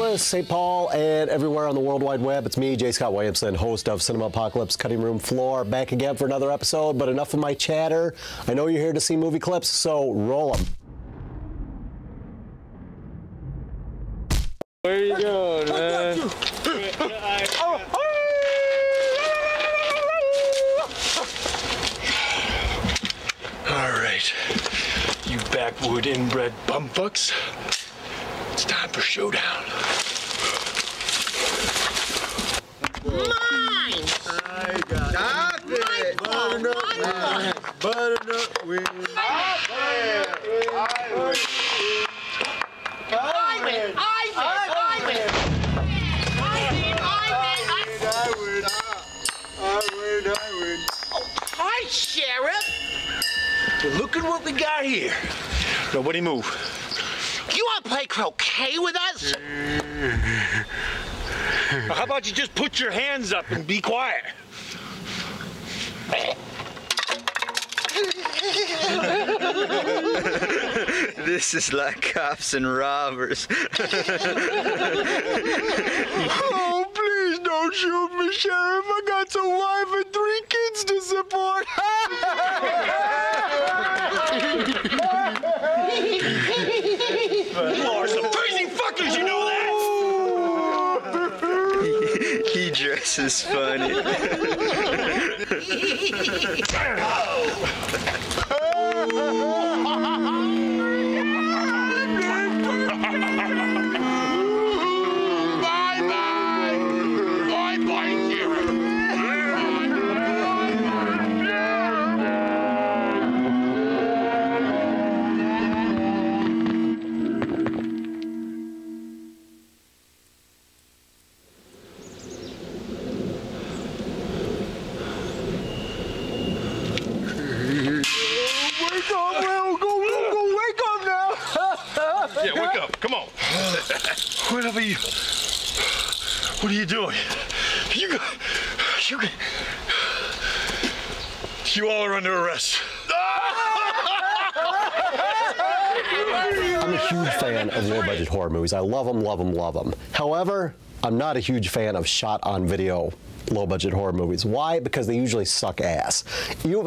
Louis, St. Paul, and everywhere on the World Wide Web. It's me, J. Scott Williamson, host of Cinema Apocalypse Cutting Room Floor, back again for another episode, but enough of my chatter. I know you're here to see movie clips, so roll them. Where are you going, man? All right, you backwood inbred bumfucks. It's time for showdown. Mine! I got it. Butternut wings. I win. Oh, hi, Sheriff. Well, look at what we got here. Nobody move. You want to play croquet with us? How about you just put your hands up and be quiet? This is like cops and robbers. Oh, please don't shoot me, Sheriff. I got a wife and 3 kids to support. You are some crazy fuckers, you know that? He dresses funny. Yeah, wake up. Come on. What are you doing? You all are under arrest. I'm a huge fan of low-budget horror movies. I love them, love them, love them. However, I'm not a huge fan of shot-on-video low-budget horror movies. Why? Because they usually suck ass.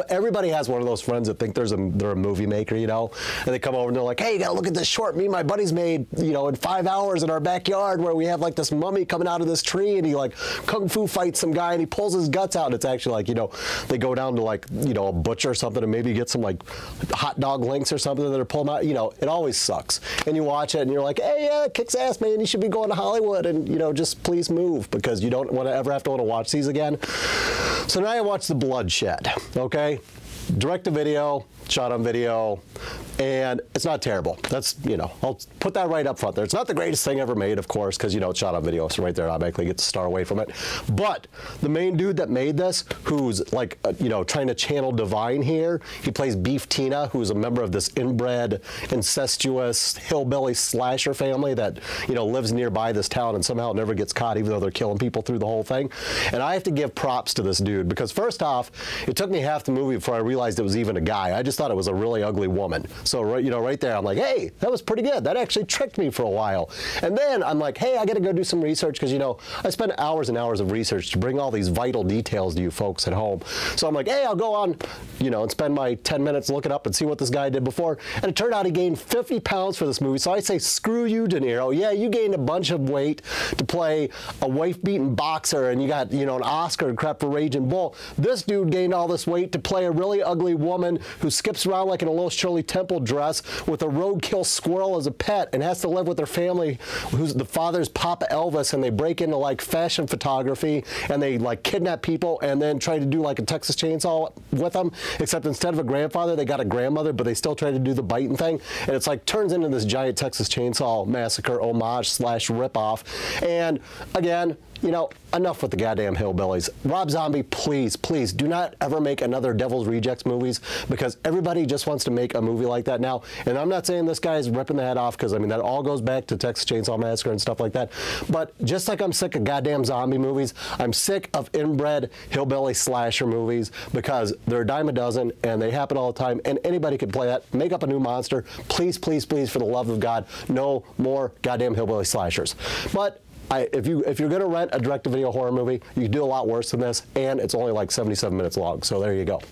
Everybody has one of those friends that think they're a movie maker, you know, and they come over and they're like, hey, you gotta look at this short me and my buddies made, you know, in 5 hours in our backyard where we have like this mummy coming out of this tree and he like kung fu fights some guy and he pulls his guts out and it's actually like, you know, they go down to like, you know, a butcher or something and maybe get some like hot dog links or something that are pulling out, you know, it always sucks. And you watch it and you're like, hey, yeah, it kicks ass, man, you should be going to Hollywood and, you know, just please move because you don't want to ever have to watch these again. So now I watch The Bloodshed, okay? Direct to video, shot on video, and it's not terrible. That's, you know, I'll put that right up front there. It's not the greatest thing ever made, of course, because, you know, it's shot on video, so right there automatically gets a star away from it. But the main dude that made this, who's like, you know, trying to channel divine here, he plays Beef Tina, who's a member of this inbred, incestuous, hillbilly slasher family that, you know, lives nearby this town and somehow never gets caught, even though they're killing people through the whole thing. And I have to give props to this dude, because first off, it took me half the movie before I realized it was even a guy. I just thought it was a really ugly woman. So, you know, right there, I'm like, hey, that was pretty good. That actually tricked me for a while. And then I'm like, hey, I got to go do some research because, you know, I spent hours and hours of research to bring all these vital details to you folks at home. So I'm like, hey, I'll go on, you know, and spend my 10 minutes looking up and see what this guy did before. And it turned out he gained 50 pounds for this movie. So I say, screw you, De Niro. Yeah, you gained a bunch of weight to play a wife-beaten boxer and you got, you know, an Oscar and crap for Raging Bull. This dude gained all this weight to play a really ugly woman who skips around like in a little Shirley Temple dress with a roadkill squirrel as a pet and has to live with their family who's the father's Papa Elvis, and they break into like fashion photography and they like kidnap people and then try to do like a Texas Chainsaw with them, except instead of a grandfather they got a grandmother, but they still try to do the biting thing, and it's like turns into this giant Texas Chainsaw Massacre homage slash ripoff. And again, you know, enough with the goddamn hillbillies. Rob Zombie, please, please do not ever make another Devil's Rejects movies, because everybody just wants to make a movie like that now. And I'm not saying this guy is ripping the head off, because I mean that all goes back to Texas Chainsaw Massacre and stuff like that. But just like I'm sick of goddamn zombie movies, I'm sick of inbred hillbilly slasher movies, because they're a dime a dozen and they happen all the time, and anybody can play that. Make up a new monster. Please, please, please, for the love of God, no more goddamn hillbilly slashers. But if you're going to rent a direct-to-video horror movie, you can do a lot worse than this, and it's only like 77 minutes long. So there you go.